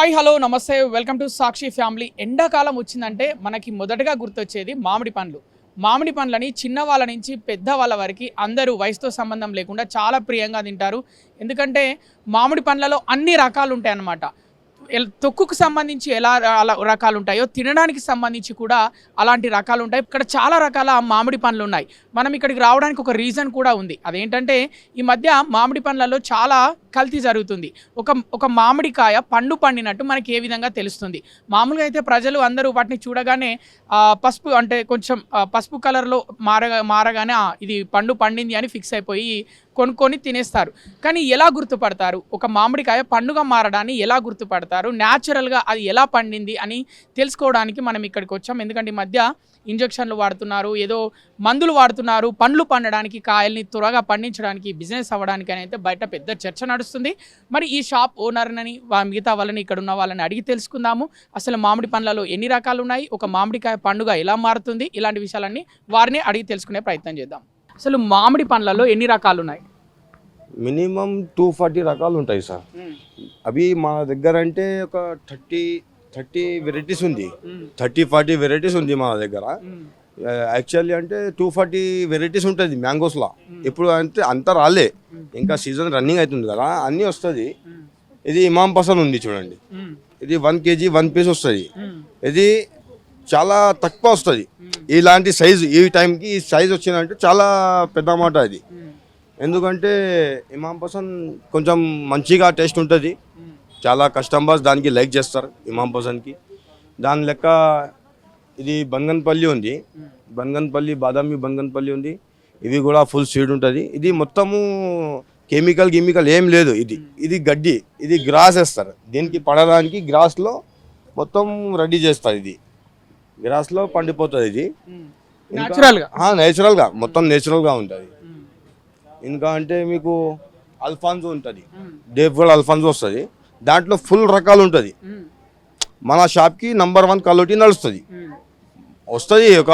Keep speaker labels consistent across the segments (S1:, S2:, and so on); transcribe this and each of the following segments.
S1: Hi hello నమస్తే welcome to Sakshi family. ఎండాకాలం వచ్చిందంటే మనకి మొదటగా గుర్తొచ్చేది మామిడి పండ్లు. మామిడి పండ్లని చిన్నవాళ్ళ నుంచి పెద్దవాళ్ళ వరకు అందరూ వయసుతో సంబంధం లేకుండా చాలా ప్రియంగా తింటారు. ఎందుకంటే మామిడి పండ్లలో అన్ని రకాలు ఉంటాయి అన్నమాట. తొక్కుకు సంబంధించి ఎలా రకాలు ఉంటాయో తినడానికి సంబంధించి కూడా అలాంటి రకాలు ఉంటాయి. ఇక్కడ చాలా రకాల మామిడి పండ్లు ఉన్నాయి. మనం ఇక్కడికి రావడానికి ఒక రీజన్ కూడా ఉంది. అదేంటంటే ఈ మధ్య మామిడి పండ్లలో చాలా కల్తీ జరుగుతుంది. ఒక మామిడికాయ పండు పండినట్టు మనకి ఏ విధంగా తెలుస్తుంది? మామూలుగా అయితే ప్రజలు అందరూ వాటిని చూడగానే పసుపు అంటే కొంచెం పసుపు కలర్లో మారగానే ఇది పండు పండింది అని ఫిక్స్ అయిపోయి కొనుక్కొని తినేస్తారు. కానీ ఎలా గుర్తుపడతారు? ఒక మామిడికాయ పండుగ మారడాన్ని ఎలా గుర్తుపడతారు? న్యాచురల్గా అది ఎలా పండింది అని తెలుసుకోవడానికి మనం ఇక్కడికి వచ్చాం. ఎందుకంటే ఈ మధ్య ఇంజక్షన్లు వాడుతున్నారు, ఏదో మందులు వాడుతున్నారు పండ్లు పండడానికి, కాయల్ని త్వరగా పండించడానికి, బిజినెస్ అవ్వడానికి అని అయితే బయట పెద్ద చర్చ నడుస్తుంది. మరి ఈ షాప్ ఓనర్ని మిగతా వాళ్ళని ఇక్కడ ఉన్న వాళ్ళని అడిగి తెలుసుకుందాము. అసలు మామిడి పండ్లలో ఎన్ని రకాలు ఉన్నాయి, ఒక మామిడికాయ పండుగ ఎలా మారుతుంది, ఇలాంటి విషయాలన్నీ వారిని అడిగి తెలుసుకునే ప్రయత్నం చేద్దాం. అసలు మామిడి పండ్లలో ఎన్ని రకాలు ఉన్నాయి?
S2: మినిమం 240 రకాలు ఉంటాయి సార్. అవి మన దగ్గర అంటే ఒక 30 వెరైటీస్ ఉంది, 30-40 వెరైటీస్ ఉంది మన దగ్గర. యాక్చువల్లీ అంటే 240 వెరైటీస్ ఉంటుంది మ్యాంగోస్లో. ఇప్పుడు అంటే అంతా రాలే, ఇంకా సీజన్ రన్నింగ్ అవుతుంది కదా, అన్నీ వస్తుంది. ఇది ఇమాం పసంద్ ఉంది చూడండి, ఇది 1 kg 1 పీస్ వస్తుంది. ఇది చాలా తక్కువ వస్తుంది. ఇలాంటి సైజు ఈ టైంకి ఈ సైజ్ వచ్చిందంటే చాలా పెద్ద మాట అది. ఎందుకంటే ఇమాం పసంద్ కొంచెం మంచిగా టేస్ట్ ఉంటుంది, చాలా కస్టమర్స్ దానికి లైక్ చేస్తారు ఇమాం పసంద్కి. దాని లెక్క ఇది బంగన్పల్లి ఉంది, బాదామి బంగన్పల్లి ఉంది. ఇవి కూడా ఫుల్ స్వీట్ ఉంటుంది. ఇది మొత్తము కెమికల్ ఏం లేదు. ఇది గడ్డి, ఇది గ్రాస్ వేస్తారు. దీనికి పడడానికి గ్రాస్లో మొత్తం రెడీ చేస్తారు. ఇది గ్రాస్లో పండిపోతుంది. ఇది నేచురల్గా మొత్తం నేచురల్గా ఉంటుంది. ఇంకా అంటే మీకు అల్ఫాన్జో ఉంటుంది, డేఫ్గడ్ అల్ఫాన్జో వస్తుంది. దాంట్లో ఫుల్ రకాలు ఉంటుంది. మన షాప్కి నంబర్ 1 క్వాలిటీ నడుస్తుంది. వస్తుంది ఒక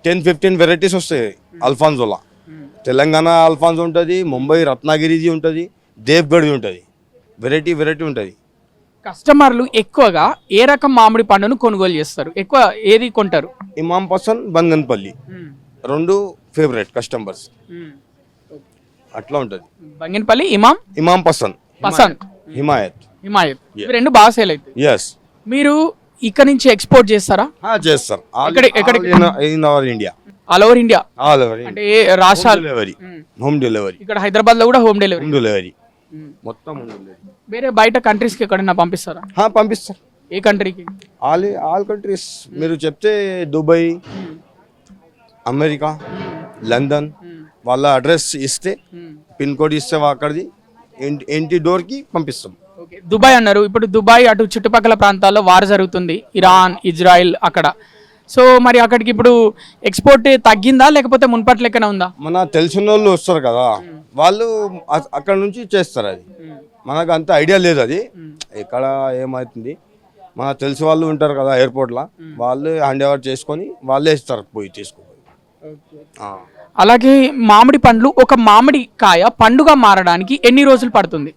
S2: 10-15 వెరైటీస్ వస్తాయి అల్ఫాన్జోలా. తెలంగాణ అల్ఫాన్జో ఉంటుంది, ముంబై రత్నాగిరిది ఉంటుంది, దేవ్గఢ్ది ఉంటుంది. వెరైటీ ఉంటుంది.
S1: కస్టమర్లు ఎక్కువగా ఏ రకం మామిడి పండును కొనుగోలు చేస్తారు? ఎక్కువ ఏది కొంటారు?
S2: ఇమాం పసంద్, బంగన్పల్లి రెండు ఫేవరెట్ కస్టమర్స్. అట్లా ఉంటుంది.
S1: బంగన్పల్లి, ఇమాం పసంద్, హిమాయత్ రెండు బాగా సేల్ అవుతాయి.
S2: yes
S1: మీరు ఇక్కడ నుంచి ఎక్స్పోర్ట్ చేస్తారా?
S2: చేస్తారు. ఇండియా,
S1: ఆల్ ఓవర్ ఇండియా అంటే రాష్ట్రాలు
S2: హోమ్ డెలివరీ.
S1: ఇక్కడ హైదరాబాద్ లో కూడా హోమ్ డెలివరీ
S2: మొత్తం.
S1: వేరే బయట కంట్రీస్ కి ఎక్కడైనా పంపిస్తారా?
S2: పంపిస్తారు.
S1: ఏ కంట్రీకి?
S2: All countries. మీరు చెప్తే దుబాయ్, అమెరికా, లండన్ వాళ్ళ అడ్రస్ ఇస్తే, పిన్ కోడ్ ఇస్తే అక్కడిది ఇంటి డోర్కి పంపిస్తాం.
S1: దుబాయ్ అన్నారు. ఇప్పుడు దుబాయ్ అటు చుట్టుపక్కల ప్రాంతాల్లో వార్ జరుగుతుంది, ఇరాన్, ఇజ్రాయిల్ అక్కడ. సో మరి అక్కడికి ఇప్పుడు ఎక్స్పోర్ట్ తగ్గిందా లేకపోతే మున్పటి లెక్కన ఉందా?
S2: మన తెలిసిన వాళ్ళు వస్తారు కదా, వాళ్ళు అక్కడ నుంచి చేస్తారు. అది మనకు అంత ఐడియా లేదు. అది ఎక్కడ ఏమవుతుంది, మన తెలిసి వాళ్ళు ఉంటారు కదా ఎయిర్పోర్ట్లో, వాళ్ళు హ్యాండ్ ఓవర్ చేసుకొని వాళ్ళే ఇస్తారు పోయి తీసుకో.
S1: అలాగే మామిడి పండ్లు, ఒక మామిడికాయ పండుగ మారడానికి ఎన్ని రోజులు పడుతుంది?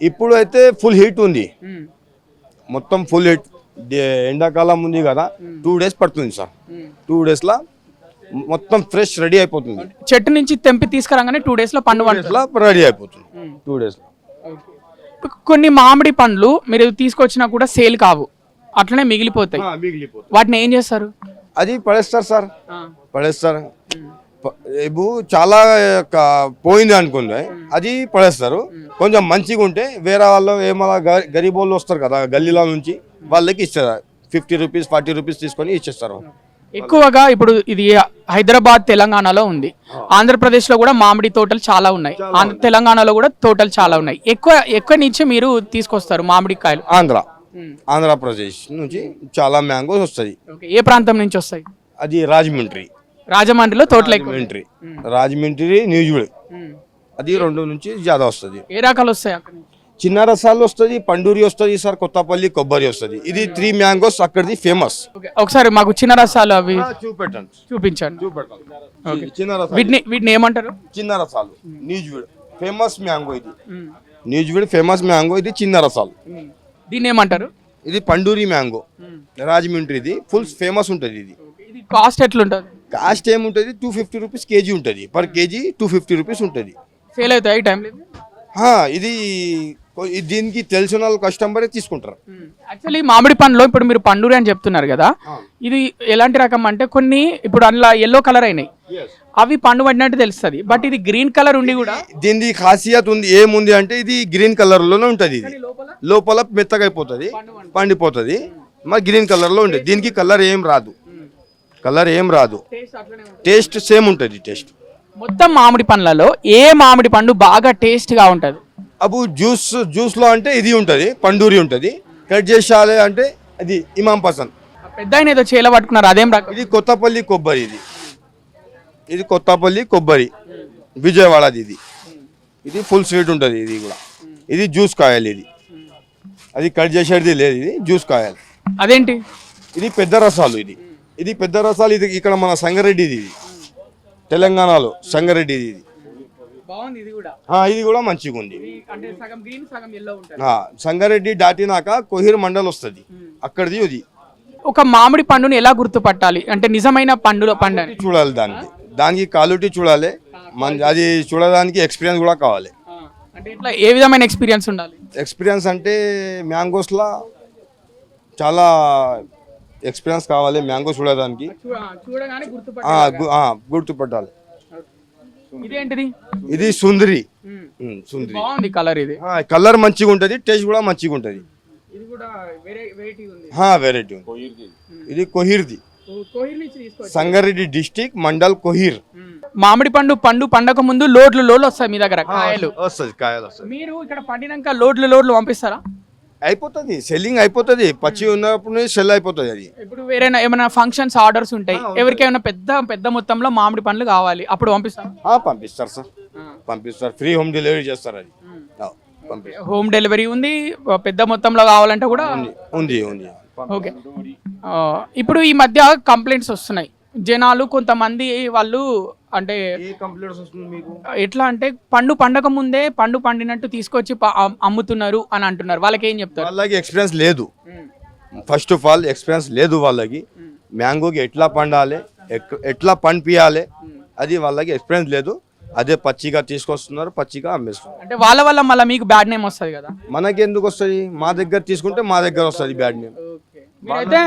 S2: ఇప్పుడు అయితే ఫుల్ హీట్ ఉంది, మొత్తం ఫుల్ హీట్. ఎండాకాలం ఉంది కదా, 2 days పడుతుంది సార్. 2 daysలో మొత్తం ఫ్రెష్ రెడీ అయిపోతుంది.
S1: చెట్టు నుంచి తెంపి తీసుకురాగానే 2 daysలో పండు
S2: రెడీ అయిపోతుంది. 2 daysలో.
S1: కొన్ని మామిడి పండ్లు మీరు తీసుకొచ్చినా కూడా సేల్ కావు, అట్లనే మిగిలిపోతాయి. వాటిని ఏం చేస్తారు?
S2: అది పడేస్తారు సార్, పడేస్తారు. ఇప్పుడు చాలా పోయింది అనుకుంది, అది పడేస్తారు. కొంచెం మంచిగా ఉంటే వేరే వాళ్ళు ఏమన్నా గరీబ్ వాళ్ళు వస్తారు కదా గల్లీలో నుంచి, వాళ్ళకి ఇస్తారు. 50 రూపీస్ 40 రూపీస్ తీసుకొని ఇచ్చేస్తారు.
S1: ఎక్కువగా ఇప్పుడు ఇది హైదరాబాద్, తెలంగాణలో ఉంది. ఆంధ్రప్రదేశ్లో కూడా మామిడి తోటలు చాలా ఉన్నాయి, తెలంగాణలో కూడా తోటలు చాలా ఉన్నాయి. ఎక్కువ నుంచి మీరు తీసుకొస్తారు మామిడికాయలు?
S2: ఆంధ్రప్రదేశ్ నుంచి చాలా మ్యాంగోస్ వస్తాయి.
S1: ఏ ప్రాంతం నుంచి వస్తాయి?
S2: అది రాజమండ్రిలో
S1: తోటలు.
S2: రాజమండ్రి, న్యూజిలాండ్, అది 2 నుంచి జాదా వస్తుంది.
S1: ఏ రకాలు వస్తాయి అక్కడ?
S2: చిన్న రసాలు వస్తుంది, పండూరి వస్తుంది సార్, కొత్తపల్లి, కొబ్బరి వస్తుంది. ఇది 3 మ్యాంగోస్ అక్కడిది ఫేమస్.
S1: ఒకసారి మాకు చిన్న రసాలు అవి చూపించండి. వీటిని ఏమంటారు?
S2: చిన్న రసాలు. న్యూజిలాండ్ ఫేమస్ మ్యాంగో ఇది. న్యూజిలాండ్ ఫేమస్ మ్యాంగో ఇది, చిన్న రసాలు.
S1: దీన్ని ఏమంటారు?
S2: ఇది పండూరి మ్యాంగో, రాజమండ్రిది ఫుల్ ఫేమస్ ఉంటుంది ఇది.
S1: ఇది కాస్ట్ ఎట్లుంటుంది?
S2: కాస్ట్ ఏముంటుంది, 250 రూపీస్ కేజీ ఉంటుంది. పర్ కేజీ 250 రూపీస్ ఉంటుంది.
S1: సేల్ అవుతాయి ఈ టైంలో?
S2: ఇది దీనికి తెలిసిన వాళ్ళు కస్టమరే తీసుకుంటారు.
S1: యాక్చువల్లీ మామిడి పండులో ఇప్పుడు మీరు పండూరి అని చెప్తున్నారు కదా, ఇది ఎలాంటి రకం అంటే కొన్ని ఇప్పుడు అందులో ఎల్లో కలర్ అయినాయి, అవి పండు పడినట్టు తెలుస్తుంది. బట్ ఇది గ్రీన్ కలర్ ఉండి కూడా
S2: దీనికి ఖాసియత్ ఉంది. ఏముంది అంటే ఇది గ్రీన్ కలర్ లోనే ఉంటుంది. ఇది లోపల మెత్తగా అయిపోతుంది, పండిపోతుంది. మరి గ్రీన్ కలర్ లో ఉంటుంది. దీనికి కలర్ ఏం రాదు, కలర్ ఏం రాదు. టేస్ట్ సేమ్ ఉంటుంది. టేస్ట్
S1: మొత్తం మామిడి పండ్లలో ఏ మామిడి పండు బాగా టేస్ట్ గా ఉంటది?
S2: అప్పుడు జ్యూస్ లో అంటే ఇది ఉంటుంది, పండూరి ఉంటుంది. కట్ చేసాలి అంటే అది ఇమాం పసంద్.
S1: పెద్ద ఆయన ఏదో చేల పట్టుకున్నారు, అదేం రకం?
S2: ఇది కొత్తపల్లి కొబ్బరి. ఇది కొత్తపల్లి కొబ్బరి, విజయవాడది. ఇది ఫుల్ స్వీట్ ఉంటుంది. ఇది కూడా ఇది జ్యూస్ కాయాలి. అది కట్ చేసేది లేదు, ఇది జ్యూస్ కాయాలి.
S1: అదేంటి?
S2: ఇది పెద్ద రసాలు. ఇది పెద్ద రసాలు. ఇది ఇక్కడ మన సంగారెడ్డిది, ఇది తెలంగాణలో సంగారెడ్డిది. ఇది కూడా మంచిగా ఉంది. సంగారెడ్డి దాటినాక కోహిర్ మండల్ వస్తుంది, అక్కడిది. ఇది
S1: ఒక మామిడి పండుని ఎలా గుర్తుపట్టాలి అంటే నిజమైన పండులో పండు
S2: చూడాలి. దానికి క్వాలిటీ చూడాలి. అది చూడడానికి ఎక్స్పీరియన్స్ కూడా కావాలి.
S1: అంటే ఇట్లా ఏ విధమైన ఎక్స్పీరియన్స్ ఉండాలి?
S2: ఎక్స్పీరియన్స్ అంటే మ్యాంగోస్లో చాలా ఎక్స్పీరియన్స్ కావాలి. మ్యాంగో చూడడానికి గుర్తుపట్టాలి.
S1: ఇదేంటిది?
S2: ఇది సుందరి.
S1: బాగుంది కలర్. ఇది
S2: కలర్ మంచిగా ఉంటుంది, టేస్ట్ కూడా మంచిగా ఉంటుంది. వెరైటీ ఉంది. ఇది కోహిర్ది, సంగారెడ్డి డిస్టిక్ మండల్ కోహిర్.
S1: మామిడి పండు పండక ముందు లోడ్లు వస్తాయి మీ దగ్గర, కాయలు
S2: వస్తాయి.
S1: మీరు ఇక్కడ పండినాక లోడ్లు పంపిస్తారా?
S2: అయిపోతుంది, సెల్లింగ్ అయిపోతుంది. పచ్చి ఉన్నప్పుడు సెల్ అయిపోతుంది. అది
S1: ఇప్పుడు వేరే ఏమైనా ఫంక్షన్స్ ఆర్డర్స్ ఉంటాయి, ఎవరికైనా పెద్ద మొత్తంలో మామిడి పండ్లు కావాలి, అప్పుడు పంపిస్తారు?
S2: పంపిస్తారు సార్, పంపిస్తారు. ఫ్రీ హోమ్ డెలివరీ చేస్తారు. అది
S1: హోమ్ డెలివరీ ఉంది. పెద్ద మొత్తంలో కావాలంటే కూడా
S2: ఉంది.
S1: ఓకే. ఇప్పుడు ఈ మధ్య కంప్లైంట్స్ వస్తున్నాయి, జనాలు కొంతమంది వాళ్ళు అంటే ఎట్లా అంటే పండు పండక ముందే పండు పండినట్టు తీసుకొచ్చి అమ్ముతున్నారు అని అంటున్నారు. వాళ్ళకి ఏం చెప్తారు?
S2: వాళ్ళకి ఎక్స్పీరియన్స్ లేదు. ఫస్ట్ ఆఫ్ ఆల్ ఎక్స్పీరియన్స్ లేదు వాళ్ళకి. మ్యాంగోకి ఎట్లా పండాలి, ఎట్లా పండిపియాలి, అది వాళ్ళకి ఎక్స్పీరియన్స్ లేదు. అదే పచ్చిగా తీసుకొస్తున్నారు, పచ్చిగా అమ్మేస్తున్నారు.
S1: అంటే వాళ్ళ వల్ల మళ్ళీ మీకు బ్యాడ్ నేమ్ వస్తుంది కదా?
S2: మనకి ఎందుకు వస్తుంది? మా దగ్గర తీసుకుంటే మా దగ్గర వస్తుంది బ్యాడ్ నేమ్.
S1: మీరైతే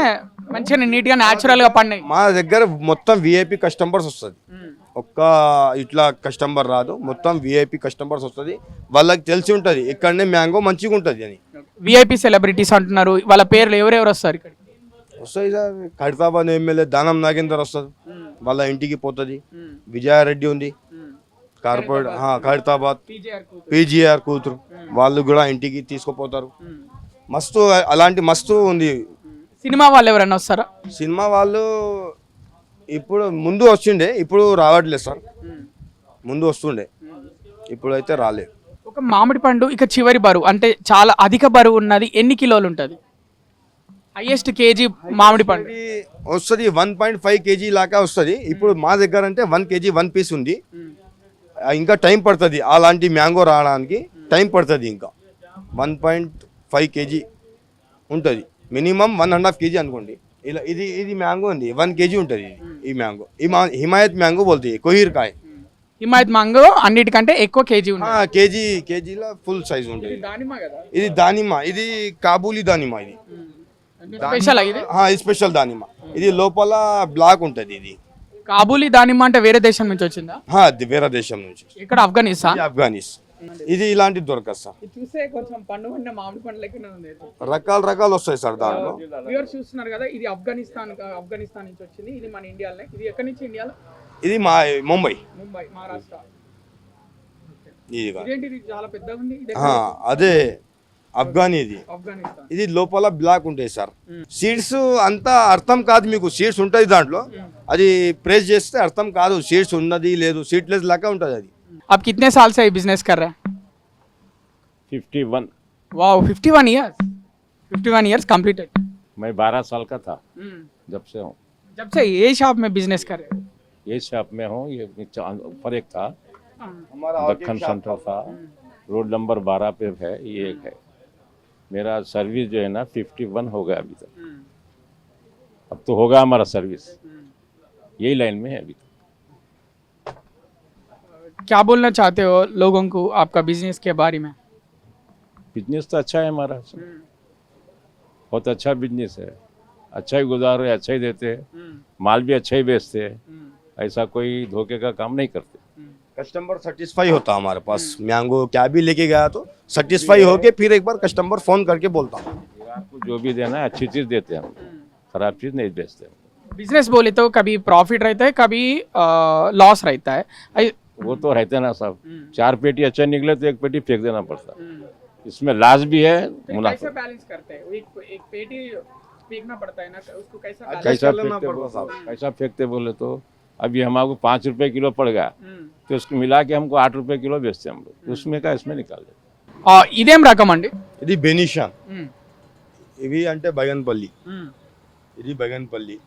S1: మంచిగా నీట్ గా న్యాచురల్ గా పండాయి.
S2: మా దగ్గర మొత్తం విఐపి కస్టమర్స్ వస్తుంది. ఒక్క ఇట్లా కస్టమర్ రాదు, మొత్తం విఐపి కస్టమర్స్ వస్తుంది. వాళ్ళకి తెలిసి ఉంటుంది ఇక్కడనే మ్యాంగో మంచిగా ఉంటుంది అని.
S1: విఐపి సెలబ్రిటీస్ అంటున్నారు, వాళ్ళ పేర్లు ఎవరెవరు వస్తారు ఇక్కడ?
S2: వస్తాయి సార్. ఖైరతాబాద్ ఎమ్మెల్యే దానం నాగేందర్ వస్తుంది, వాళ్ళ ఇంటికి పోతుంది. విజయారెడ్డి ఉంది కార్పొరేట్, ఖైరతాబాద్ పీజీఆర్ కూతురు, వాళ్ళు కూడా ఇంటికి తీసుకుపోతారు. మస్తు అలాంటి మస్తు ఉంది.
S1: సినిమా వాళ్ళు ఎవరైనా వస్తారా?
S2: సినిమా వాళ్ళు ఇప్పుడు ముందు వచ్చిండే, ఇప్పుడు రావట్లేదు సార్. ముందు వస్తుండే, ఇప్పుడు అయితే రాలేదు.
S1: ఒక మామిడి పండు ఇక చివరి బరువు అంటే చాలా అధిక బరువు ఉన్నది ఎన్ని కిలోలు ఉంటుంది? హైయెస్ట్ కేజీ మామిడి పండు
S2: వస్తుంది 1.5 kg లాగా వస్తుంది. ఇప్పుడు మా దగ్గర అంటే 1 kg 1 పీస్ ఉంది. ఇంకా టైం పడుతుంది, అలాంటి మ్యాంగో రావడానికి టైం పడుతుంది. ఇంకా 1.5 kg ఉంటుంది, మినిమం 1.5 kg అనుకోండి. ఇలా ఇది మ్యాంగో ఉంది, 1 kg ఉంటుంది. ఈ మ్యాంగో హిమాయత్ మ్యాంగో బోల్తాయి, కోహిర్ కాయ.
S1: హిమాయత్ మ్యాంగో అన్నిటికంటే ఎక్కువ కేజీ ఉంది.
S2: కేజీలో ఫుల్ సైజ్ ఉంటుంది. ఇది దానిమ్మ, ఇది కాబూలీ దానిమ్మ. ఇది స్పెషల్ దానిమ్మ. ఇది లోపల బ్లాక్ ఉంటుంది. ఇది
S1: కాబూలీ దానిమ్మ అంటే వేరే దేశం నుంచి వచ్చిందా?
S2: వేరే దేశం నుంచి.
S1: ఇక్కడ ఆఫ్ఘనిస్తాన్.
S2: ఇది ఇలాంటిది దొరకదు సార్.
S1: చూసే కొంచెం పండు మామిడి పండు లెక్కనే ఉంది.
S2: రకాలు వస్తాయి సార్ దాంట్లో.
S1: వ్యూవర్స్ చూస్తున్నారు కదా, ఇది ఆఫ్ఘనిస్తాన్ నుంచి వచ్చింది. ఇది మన ఇండియాలో. ఇది ఎక్కడి నుంచి ఇండియాలో?
S2: ఇది ముంబై
S1: మహారాష్ట్ర.
S2: ఇది
S1: చాలా పెద్దగా ఉంది.
S2: అదే ఆఫ్ఘనీ. ఇది లోపల బ్లాక్ ఉంటాయి సార్. సీడ్స్ అంతా అర్థం కాదు మీకు. సీడ్స్ ఉంటాయి దాంట్లో, అది ప్రెస్ చేస్తే అర్థం కాదు సీడ్స్ ఉన్నది లేదు, సీడ్లెస్ లాగా ఉంటుంది అది.
S1: आप कितने साल से बिजनेस कर रहे हैं?
S3: 51.
S1: Wow, 51 years. 51 years completed.
S3: मैं 12 साल का था जब से हूँ.
S1: जब से ये शॉप में बिजनेस कर रहे हो?
S3: ये शॉप में हूँ. ये ऊपर एक था, दक्खन सेंटर था, रोड नंबर 12 पे है. ये एक है. मेरा सर्विस जो है ना 51 हो गया अभी तक। अब तो होगा हमारा सर्विस, यही लाइन में है अभी तक।
S1: क्या बोलना चाहते हो लोगों को आपका बिजनेस के बारे में?
S3: बिजनेस तो अच्छा है हमारा, बहुत अच्छा बिजनेस है, अच्छा ही गुजार रहे, अच्छा ही देते हैं, माल भी अच्छा ही बेचते हैं, ऐसा कोई धोखे का काम नहीं करते।
S2: कस्टमर सेटिस्फाई होता हमारे पास। मैंगो क्या भी लेके गया तो सेटिस्फाई होके फिर एक बार कस्टमर फोन करके बोलता हूँ।
S3: आपको जो भी देना है अच्छी चीज़ देते हैं हम, खराब चीज़ नहीं बेचते हम।
S1: बिजनेस बोले तो कभी प्रॉफिट रहता है, कभी लॉस रहता है।
S3: वो तो रहते ना साहब, 4 पेटी अच्छा निकले तो 1 पेटी फेंक देना पड़ता, इसमें लाज भी है, मुनाफा।
S1: बैलेंस करते हैं? एक पेटी फेंकना पड़ता है ना, उसको कैसा
S3: कैसा
S2: करना
S3: फेंकते
S2: पड़ता साहब।
S3: कैसा फेंकते बोले तो अभी हमको 5 रुपए किलो पड़ गया तो उसको मिला के हमको 8 रुपए किलो बेचते हम लोग, तो उसमें का इसमें निकाल देते।
S1: ఇదేం రకం అండి?
S2: ఇది బెనిషాన్, ఇవి అంటే బగన్పల్లి, ఇది బగన్పల్లి.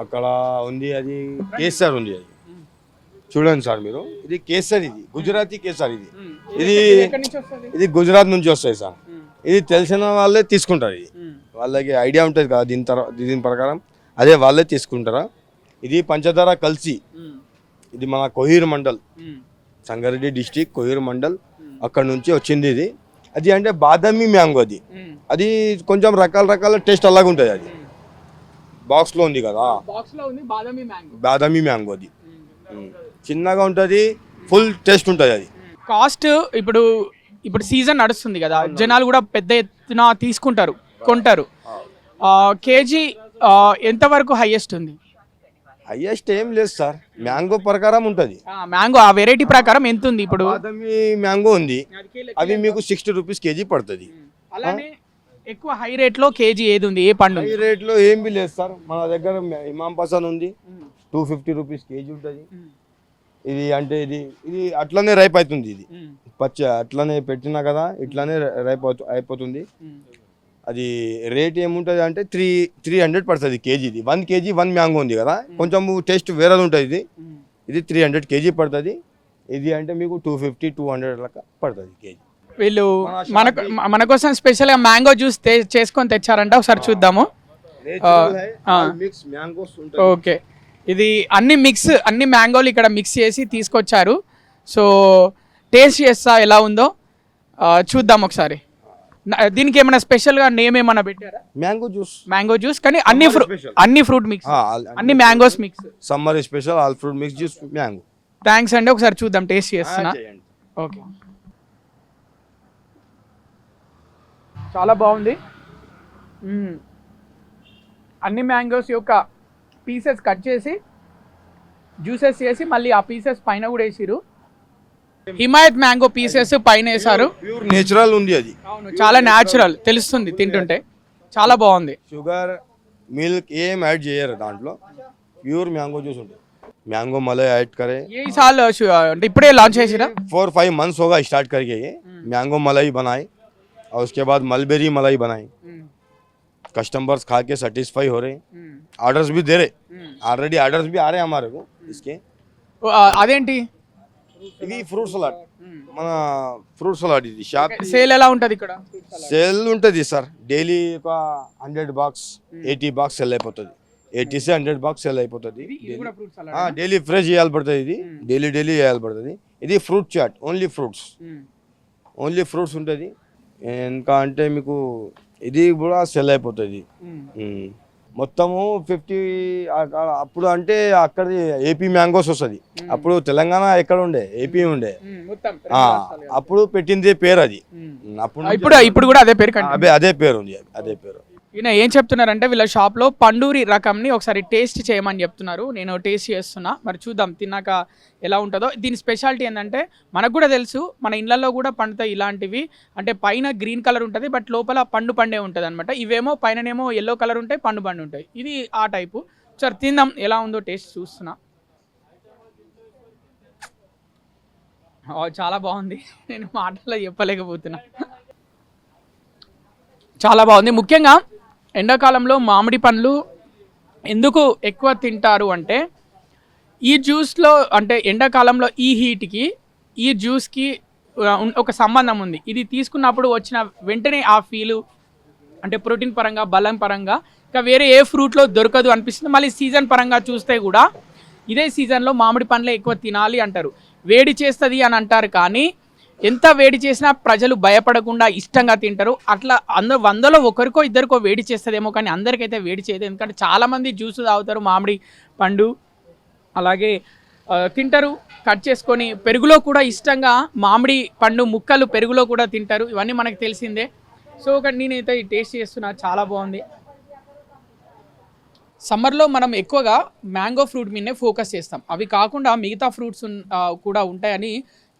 S2: అక్కడ ఉంది అది కేసర్ ఉంది, అది చూడండి సార్ మీరు. ఇది కేసర్, ఇది గుజరాతీ కేసర్. ఇది గుజరాత్ నుంచి వస్తాయి సార్. ఇది తెలిసిన వాళ్ళే తీసుకుంటారు, ఇది వాళ్ళకి ఐడియా ఉంటుంది కదా దీని ప్రకారం, అదే వాళ్ళే తీసుకుంటారా. ఇది పంచదార కలిసి, ఇది మన కోహిర్ మండల్, సంగారెడ్డి డిస్టిక్ కోహిర్ మండల్, అక్కడ నుంచి వచ్చింది ఇది. అది అంటే బాదామి మ్యాంగో, అది కొంచెం రకాల టేస్ట్ అలాగే ఉంటుంది. అది బాక్స్లో ఉంది కదా, బాదామి మ్యాంగో, అది చిన్నగా ఉంటుంది, ఫుల్ టేస్ట్ ఉంటుంది. అది
S1: కాస్ట్ ఇప్పుడు సీజన్ నడుస్తుంది కదా, జనాలు కూడా పెద్ద ఎత్తున తీసుకుంటారు, కొంటారు. కేజీ ఎంతవరకు హైయెస్ట్ ఉంది?
S2: హైయెస్ట్ ఏం లేదు సార్, మ్యాంగో ప్రకారం ఉంటుంది.
S1: మ్యాంగో ఆ వెరైటీ ప్రకారం ఎంత ఉంది? ఇప్పుడు
S2: బాదామి మ్యాంగో ఉంది, అవి మీకు 60 రూపీస్ కేజీ పడుతుంది.
S1: అలానే ఎక్కువ హై రేట్ లో కేజీ ఏది ఉంది? ఏ పండు?
S2: హై రేట్ లో ఏం బి లేదు సార్, మన దగ్గర ఇమాం పసంద్ ఉంది, 250 రూపీస్ కేజీ ఉంటుంది. ఇది అంటే ఇది అట్లనే రైప్ అవుతుంది, ఇది పచ్చ అట్లనే పెట్టినా కదా, ఇట్లానే రైప్ అయిపోతుంది. అది రేట్ ఏముంటుంది అంటే 300 పడుతుంది కేజీది. 1 కేజీ 1 మ్యాంగో ఉంది కదా, కొంచెం టేస్ట్ వేరేది ఉంటుంది. ఇది 300 కేజీ పడుతుంది. ఇది అంటే మీకు 250-200 లెక్క పడుతుంది కేజీ.
S1: వీళ్ళు మన కోసం స్పెషల్గా మ్యాంగో జ్యూస్ చేసుకొని తెచ్చారంట, ఒకసారి చూద్దాము. ఓకే, ఇది అన్ని మ్యాంగోలు ఇక్కడ మిక్స్ చేసి తీసుకొచ్చారు. సో టేస్ట్ చేస్తా ఎలా ఉందో చూద్దాం ఒకసారి. దీనికి ఏమైనా స్పెషల్గా నేమ్ ఏమైనా పెట్టారా? మ్యాంగో జ్యూస్ కానీ అన్ని ఫ్రూట్ మిక్స్, అన్ని mangoes mix.
S2: Summer special all fruit mix juice mango.
S1: Thanks అండి, ఒకసారి చూద్దాం, టేస్ట్ చేస్తున్నా. ఓకే, చాలా బాగుంది. అన్ని మ్యాంగోస్ యొక్క పీసెస్ కట్ చేసి జ్యూసెస్ చేసి మళ్ళీ ఆ పీసెస్ పైన కూడా వేసిరు. హిమాయత్ మ్యాంగో పీసెస్ పైన వేసారు.
S2: ప్యూర్ నేచురల్ ఉంది అది.
S1: అవును, చాలా న్యాచురల్ తెలుస్తుంది తింటుంటే, చాలా బాగుంది.
S2: షుగర్ మిల్క్ ఏం యాడ్ చేయరు దాంట్లో, ప్యూర్ మ్యాంగో జ్యూస్ ఉంటుంది. मैंगो मलाई ऐड करे।
S1: ये साल इपड़े लॉन्च है
S2: 4-5 मंथ्स होगा स्टार्ट करके ये मैंगो मलाई बनाए और उसके बाद मलबेरी मलाई बनाई। कस्टमर्स खा के सेटिस्फाई हो रहे, ऑर्डर्स भी दे रहे, ऑलरेडी ऑर्डर्स भी आ रहे हैं हमारे को इसके।
S1: అదేంటి
S2: ఇది ఫ్రూట్ సలాడ్, మన ఫ్రూట్ సలాడ్ ఇది షాప్
S1: సేల్ ఎలా ఉంటది ఇక్కడ?
S2: సేల్ ఉంటుంది సార్, డైలీ ఒక 100 బాక్స్ 80 బాక్స్ సెల్ అయిపోతుంది, 80 से 100 బాక్స్ సెల్ అయిపోతుంది డైలీ. ఫ్రెష్ చేయాలి పడుతుంది ఇది, డైలీ చేయాలి పడుతుంది. ఇది ఫ్రూట్ చాట్, ఓన్లీ ఫ్రూట్స్ ఉంటుంది. ఇంకా అంటే మీకు ఇది కూడా సెల్ అయిపోతుంది మొత్తము 50. అప్పుడు అంటే అక్కడి ఏపీ మ్యాంగోస్ వస్తుంది, అప్పుడు తెలంగాణ ఎక్కడ ఉండే, ఏపీ ఉండే, అప్పుడు పెట్టింది పేరు అది.
S1: ఇప్పుడు కూడా అదే పేరు,
S2: అదే పేరు ఉంది, అదే పేరు.
S1: ఈయన ఏం చెప్తున్నారంటే వీళ్ళ షాప్లో పండూరి రకంని ఒకసారి టేస్ట్ చేయమని చెప్తున్నారు. నేను టేస్ట్ చేస్తున్నా, మరి చూద్దాం తిన్నాక ఎలా ఉంటుందో. దీని స్పెషాలిటీ ఏంటంటే మనకు కూడా తెలుసు, మన ఇళ్లలో కూడా పండుతాయి ఇలాంటివి. అంటే పైన గ్రీన్ కలర్ ఉంటుంది, బట్ లోపల పండే ఉంటుంది అనమాట. ఇవేమో పైననేమో ఎల్లో కలర్ ఉంటాయి, పండు ఉంటాయి. ఇది ఆ టైపు. సరే తిందాం ఎలా ఉందో, టేస్ట్ చూస్తున్నా. చాలా బాగుంది, నేను మాటల్లో చెప్పలేకపోతున్నా. చాలా బాగుంది. ముఖ్యంగా ఎండాకాలంలో మామిడి పండ్లు ఎందుకు ఎక్కువ తింటారు అంటే, ఈ జ్యూస్లో అంటే ఎండాకాలంలో ఈ హీట్కి ఈ జ్యూస్కి ఒక సంబంధం ఉంది. ఇది తీసుకున్నప్పుడు వచ్చిన వెంటనే ఆ ఫీలు అంటే ప్రోటీన్ పరంగా బలం పరంగా ఇంకా వేరే ఏ ఫ్రూట్లో దొరకదు అనిపిస్తుంది. మళ్ళీ సీజన్ పరంగా చూస్తే కూడా ఇదే సీజన్లో మామిడి పండ్లే ఎక్కువ తినాలి అంటారు. వేడి చేస్తుంది అని అంటారు, కానీ ఎంత వేడి చేసినా ప్రజలు భయపడకుండా ఇష్టంగా తింటారు. అట్లా వందలో ఒకరికో ఇద్దరికో వేడి చేస్తుందేమో, కానీ అందరికైతే వేడి చేయదు. ఎందుకంటే చాలామంది జ్యూస్ తాగుతారు మామిడి పండు, అలాగే తింటారు కట్ చేసుకొని. పెరుగులో కూడా ఇష్టంగా మామిడి పండు ముక్కలు పెరుగులో కూడా తింటారు. ఇవన్నీ మనకు తెలిసిందే. సో నేనైతే టేస్ట్ చేస్తున్నా, చాలా బాగుంది. సమ్మర్లో మనం ఎక్కువగా మ్యాంగో ఫ్రూట్ మీదనే ఫోకస్ చేస్తాం. అవి కాకుండా మిగతా ఫ్రూట్స్ కూడా ఉంటాయని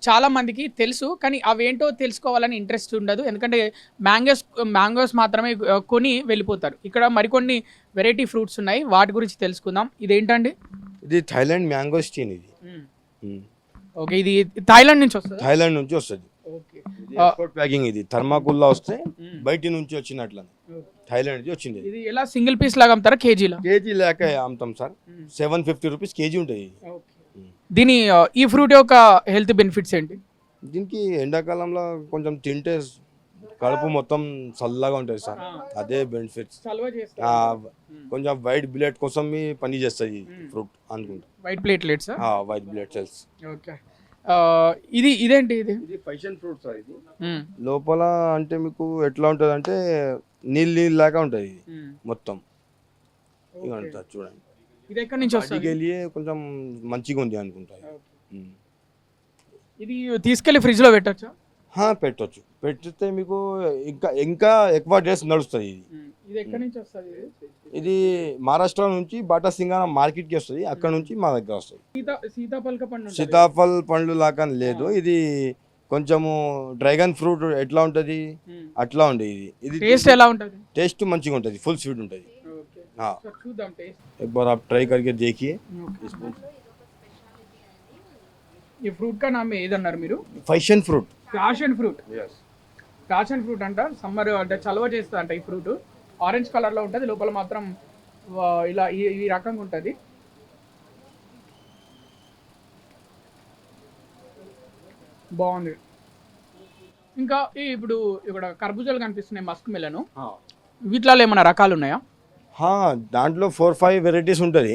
S1: చాలామందికి తెలుసు, కానీ అవేంటో తెలుసుకోవాలని ఇంట్రెస్ట్ ఉండదు. ఎందుకంటే మ్యాంగోస్ మాత్రమే కొని వెళ్ళిపోతారు. ఇక్కడ మరికొన్ని వెరైటీ ఫ్రూట్స్ ఉన్నాయి, వాటి గురించి తెలుసుకుందాం. ఇదేంటండి?
S2: ఇది థైలాండ్ మ్యాంగో స్టీన్. ఇది
S1: ఓకే, ఇది థాయిలాండ్ నుంచి వస్తుంది.
S2: థాయిలాండ్ నుంచి వస్తుంది.
S1: Okay,
S2: export packing. ఇది థర్మాకుల్లా వస్తే బయట నుంచి వచ్చినట్లని థాయిలాండ్ నుంచి వచ్చింది.
S1: ఇది ఎలా సింగిల్ పీస్ లాగా అమ్ముతారా, కేజీలా?
S2: కేజీ లేక అమ్ముతాం సార్. 750 రూపీస్ కేజీ ఉంటుంది.
S1: దీని ఈ ఫ్రూట్ యొక్క హెల్త్ బెనిఫిట్స్ ఏంటి?
S2: దీనికి ఎండాకాలంలో కొంచెం తింటే కడుపు మొత్తం చల్లగా ఉంటుంది సార్. అదే బెనిఫిట్స్. కొంచెం వైట్ బ్లడ్ కోసం పని చేస్తుంది ఫ్రూట్ అనుకుంటా.
S1: White platelets,
S2: white blood cells.
S1: Okay, ఇదేంటి? ఇది
S2: పైషన్ ఫ్రూట్ సార్. ఇది లోపల అంటే మీకు ఎట్లా ఉంటుంది అంటే నీళ్ళు లాగా ఉంటుంది. ఇది మొత్తం ఇదంతా చూడండి.
S1: ఇది ఎక్కడి నుంచి వస్తుంది?
S2: కొంచెం మంచిగా ఉంది అనుకుంటా.
S1: ఇది తీసుకెళ్లి ఫ్రిడ్జ్ లో పెట్టొచ్చా?
S2: పెట్టొచ్చు. పెడితే మీకు ఇంకా ఎక్కువ డేస్ నడుస్తుంది.
S1: ఇది ఎక్కడి నుంచి వస్తుంది?
S2: ఇది మహారాష్ట్ర నుంచి బాటా సింగాన మార్కెట్కి వస్తుంది. అక్కడ నుంచి మా దగ్గర వస్తుంది. సీతాఫల్ పండ్లు లాగా లేదు. ఇది కొంచెము డ్రాగన్ ఫ్రూట్ ఎట్లా ఉంటుంది అట్లా ఉండేది. ఇది
S1: టేస్ట్ ఎలా ఉంటుంది?
S2: టేస్ట్ మంచిగా ఉంటుంది, ఫుల్ స్వీట్ ఉంటుంది. एक बार आप ट्राई करके देखिए.
S1: ये फ्रूट का नाम ఏదన్నారు మీరు?
S2: Passion fruit.
S1: Passion fruit. Passion fruit అంట. సమ్మర్ అంటే చలవ చేస్తుంది అంట. ఈ ఫ్రూట్ ఆరెంజ్ కలర్ లో ఉంటుంది, లోపల మాత్రం ఇలా ఈ రకంగా ఉంటుంది. బాగుంది. ఇంకా ఇప్పుడు ఇక్కడ కర్బూజాలు కనిపిస్తున్నాయి, మస్క్ మెలను. వీటిలో ఏమైనా రకాలు ఉన్నాయా?
S2: దాంట్లో 4-5 వెరైటీస్ ఉంటుంది.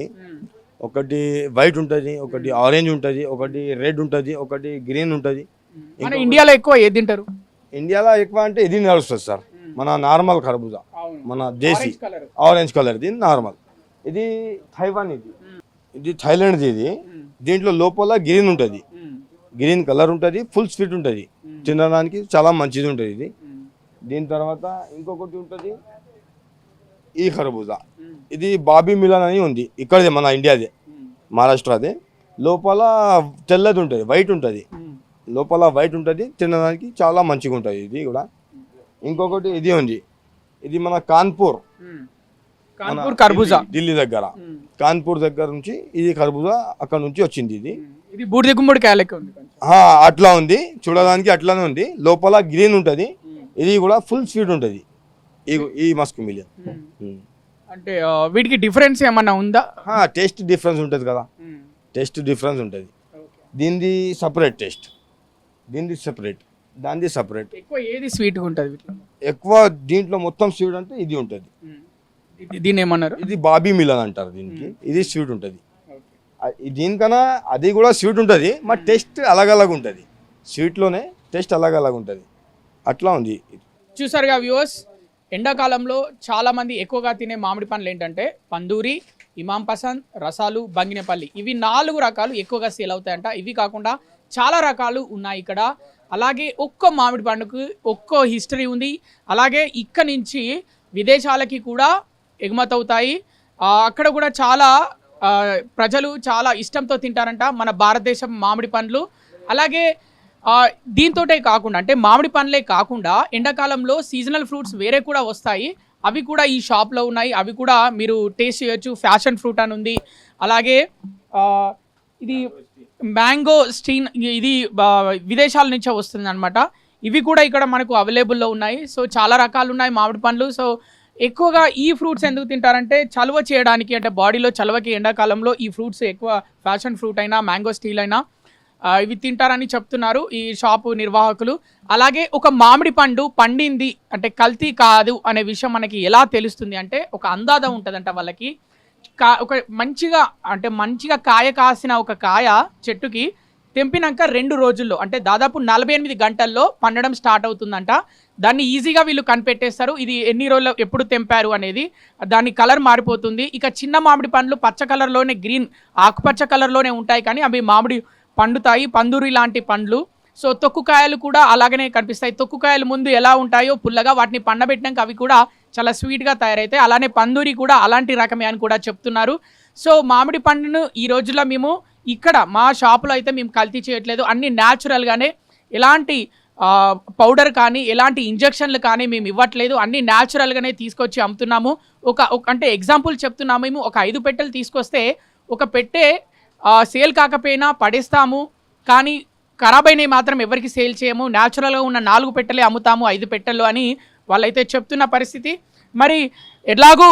S2: ఒకటి వైట్ ఉంటుంది, ఒకటి ఆరెంజ్ ఉంటుంది, ఒకటి రెడ్ ఉంటుంది, ఒకటి గ్రీన్ ఉంటుంది.
S1: మన ఇండియాలో ఎక్కువ ఏది తింటారు?
S2: ఇండియాలో ఎక్కువ అంటే ఇది నడుస్తుంది సార్. మన నార్మల్ కర్బూజా, మన దేశీ ఆరెంజ్ కలర్. ఇది నార్మల్. ఇది తైవాన్. ఇది థాయిలాండ్. ఇది దీంట్లో లోపల గ్రీన్ ఉంటుంది, గ్రీన్ కలర్ ఉంటుంది, ఫుల్ స్వీట్ ఉంటుంది, తినడానికి చాలా మంచిది ఉంటుంది ఇది. దీని తర్వాత ఇంకొకటి ఉంటుంది ఈ ఖర్బూజా. ఇది బాబీ మిలన్ అని ఉంది, ఇక్కడదే మన ఇండియాదే, మహారాష్ట్రదే. లోపల తెల్లది ఉంటుంది, వైట్ ఉంటుంది, లోపల వైట్ ఉంటుంది, తినడానికి చాలా మంచిగా ఉంటుంది ఇది కూడా. ఇంకొకటి ఇది ఉంది, ఇది మన కాన్పూర్
S1: కర్బూజా,
S2: ఢిల్లీ దగ్గర. కాన్పూర్ దగ్గర నుంచి ఇది ఖర్బూజా అక్కడ నుంచి వచ్చింది. ఇది
S1: బూడిద గుమ్మడికాయ లెక్క ఉంది,
S2: అట్లా ఉంది, చూడడానికి అట్లానే ఉంది. లోపల గ్రీన్ ఉంటుంది, ఇది కూడా ఫుల్ స్వీట్ ఉంటుంది ఈ మస్క్ మిలియన్.
S1: అంటే వీటికి డిఫరెన్స్ ఏమన్నా ఉందా?
S2: టేస్ట్ డిఫరెన్స్ ఉంటుంది కదా, టేస్ట్ డిఫరెన్స్ ఉంటుంది. దీనిది సపరేట్ టేస్ట్, దీనిది సపరేట్, దానిది సపరేట్.
S1: ఎక్కువ ఏది స్వీట్గా ఉంటుంది?
S2: ఎక్కువ దీంట్లో మొత్తం స్వీట్ అంటే ఇది ఉంటుంది.
S1: దీన్ని ఏమన్నారు?
S2: ఇది బాబీ మిలన్ అంటారు దీనికి. ఇది స్వీట్ ఉంటుంది. దీనికన్నా అది కూడా స్వీట్ ఉంటుంది, మా టేస్ట్ అలాగలాగా ఉంటుంది. స్వీట్లోనే టేస్ట్ అలాగలాగా ఉంటుంది, అట్లా ఉంది.
S1: చూసారుగా వ్యూవర్స్, ఎండాకాలంలో చాలామంది ఎక్కువగా తినే మామిడి పండ్లు ఏంటంటే పందూరి, ఇమాం పసంద్, రసాలు, బంగినపల్లి. ఇవి 4 రకాలు ఎక్కువగా సేల్ అవుతాయంట. ఇవి కాకుండా చాలా రకాలు ఉన్నాయి ఇక్కడ. అలాగే ఒక్కో మామిడి పండుకు ఒక్కో హిస్టరీ ఉంది. అలాగే ఇక్కడ నుంచి విదేశాలకి కూడా ఎగుమతి అవుతాయి. అక్కడ కూడా చాలా ప్రజలు చాలా ఇష్టంతో తింటారంట మన భారతదేశం మామిడి పండ్లు. అలాగే దీంతోటే కాకుండా అంటే మామిడి పండ్లే కాకుండా ఎండాకాలంలో సీజనల్ ఫ్రూట్స్ వేరే కూడా వస్తాయి. అవి కూడా ఈ షాప్లో ఉన్నాయి, అవి కూడా మీరు టేస్ట్ చేయొచ్చు. ఫ్యాషన్ ఫ్రూట్ అని ఉంది. అలాగే ఇది మ్యాంగో స్టీన్, ఇది విదేశాల నుంచే వస్తుంది అనమాట. ఇవి కూడా ఇక్కడ మనకు అవైలబుల్లో ఉన్నాయి. సో చాలా రకాలు ఉన్నాయి మామిడి పండ్లు. సో ఎక్కువగా ఈ ఫ్రూట్స్ ఎందుకు తింటారంటే చలువ చేయడానికి, అంటే బాడీలో చలువకి ఎండాకాలంలో ఈ ఫ్రూట్స్ ఎక్కువ. ఫ్యాషన్ ఫ్రూట్ అయినా, మ్యాంగో స్టీల్ అయినా ఇవి తింటారని చెప్తున్నారు ఈ షాపు నిర్వాహకులు. అలాగే ఒక మామిడి పండు పండింది అంటే కల్తీ కాదు అనే విషయం మనకి ఎలా తెలుస్తుంది అంటే ఒక అందాజ ఉంటుందంట వాళ్ళకి. ఒక మంచిగా కాయ కాసిన ఒక కాయ చెట్టుకి తెంపినాక 2 రోజుల్లో అంటే దాదాపు 48 గంటల్లో పండడం స్టార్ట్ అవుతుందంట. దాన్ని ఈజీగా వీళ్ళు కనిపెట్టేస్తారు ఇది ఎన్ని రోజులు ఎప్పుడు తెంపారు అనేది. దాని కలర్ మారిపోతుంది. ఇక చిన్న మామిడి పండ్లు పచ్చ కలర్లోనే గ్రీన్ ఆకుపచ్చ కలర్లోనే ఉంటాయి కానీ అవి మామిడి పండుతాయి, పందూరి లాంటి పండ్లు. సో తొక్కుకాయలు కూడా అలాగనే కనిపిస్తాయి. తొక్కుకాయలు ముందు ఎలా ఉంటాయో పుల్లగా వాటిని పండబెట్టినాక అవి కూడా చాలా స్వీట్గా తయారైతాయి. అలానే పందూరి కూడా అలాంటి రకమే అని కూడా చెప్తున్నారు. సో మామిడి పండును ఈ రోజుల్లో మేము ఇక్కడ మా షాపులో అయితే మేము కల్తీ చేయట్లేదు, అన్ని న్యాచురల్గానే ఎలాంటి పౌడర్ కానీ ఎలాంటి ఇంజక్షన్లు కానీ మేము ఇవ్వట్లేదు, అన్ని న్యాచురల్గానే తీసుకొచ్చి అమ్ముతున్నాము. అంటే ఎగ్జాంపుల్ చెప్తున్నాము, మేము ఒక 5 పెట్టెలు తీసుకొస్తే ఒక పెట్టే సేల్ కాకపోయినా పడేస్తాము, కానీ ఖరాబ్ అయినవి మాత్రం ఎవరికి సేల్ చేయము, న్యాచురల్గా ఉన్న 4 పెట్టెలే అమ్ముతాము 5 పెట్టెలు అని వాళ్ళైతే చెప్తున్న పరిస్థితి. మరి ఎలాగూ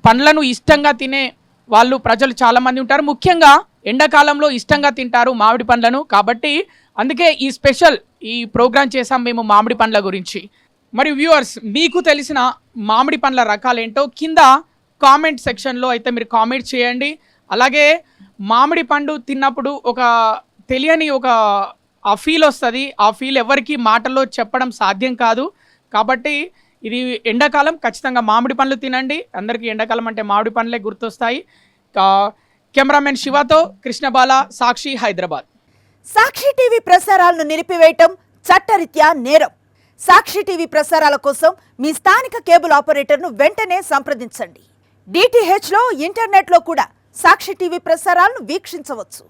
S1: పండ్లను ఇష్టంగా తినే వాళ్ళు ప్రజలు చాలామంది ఉంటారు, ముఖ్యంగా ఎండాకాలంలో ఇష్టంగా తింటారు మామిడి పండ్లను. కాబట్టి అందుకే ఈ ప్రోగ్రాం చేసాం మేము మామిడి పండ్ల గురించి. మరి వ్యూవర్స్ మీకు తెలిసిన మామిడి పండ్ల రకాలేంటో కింద కామెంట్ సెక్షన్లో అయితే మీరు కామెంట్ చేయండి. అలాగే మామిడి పండు తిన్నప్పుడు ఒక తెలియని ఆ ఫీల్ వస్తుంది. ఆ ఫీల్ ఎవరికి మాటల్లో చెప్పడం సాధ్యం కాదు. కాబట్టి ఇది ఎండాకాలం, ఖచ్చితంగా మామిడి పండ్లు తినండి. అందరికీ ఎండాకాలం అంటే మామిడి పండ్లే గుర్తొస్తాయి. కెమెరామెన్ శివతో కృష్ణబాల, సాక్షి, హైదరాబాద్.
S4: సాక్షి టీవీ ప్రసారాలను నిలిపివేయటం చట్టరీత్యా నేరం. సాక్షి టీవీ ప్రసారాల కోసం మీ స్థానిక కేబుల్ ఆపరేటర్ను వెంటనే సంప్రదించండి. DTHలో ఇంటర్నెట్లో కూడా సాక్షి టీవీ ప్రసారాలను వీక్షించవచ్చు.